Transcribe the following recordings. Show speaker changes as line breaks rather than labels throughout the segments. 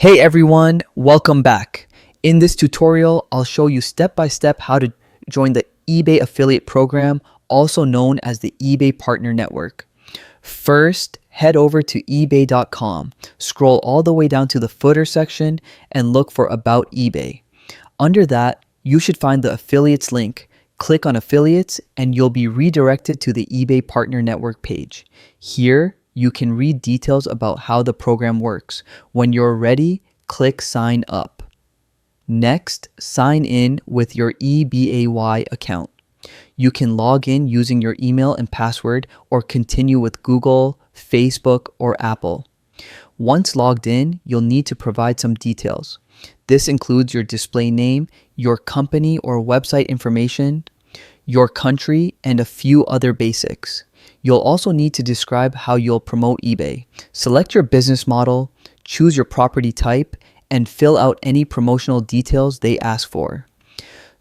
Hey everyone, welcome back. In this tutorial, I'll show you step by step how to join the eBay affiliate program, also known as the eBay Partner Network. First, head over to ebay.com, scroll all the way down to the footer section and look for About eBay. Under that, you should find the affiliates link. Click on affiliates and you'll be redirected to the eBay Partner Network page. Here, you can read details about how the program works. When you're ready, click sign up. Next, sign in with your eBay account. You can log in using your email and password or continue with Google, Facebook, or Apple. Once logged in, you'll need to provide some details. This includes your display name, your company or website information, your country, and a few other basics. You'll also need to describe how you'll promote eBay. Select your business model, choose your property type, and fill out any promotional details they ask for.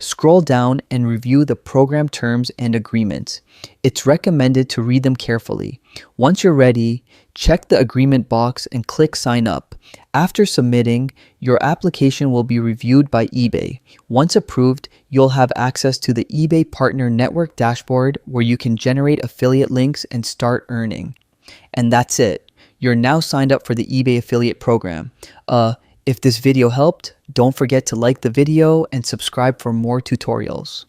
Scroll down and review the program terms and agreements. It's recommended to read them carefully. Once you're ready, check the agreement box and click sign up. After submitting, your application will be reviewed by eBay. Once approved, you'll have access to the eBay Partner Network dashboard where you can generate affiliate links and start earning. And that's it. You're now signed up for the eBay affiliate program. If this video helped, don't forget to like the video and subscribe for more tutorials.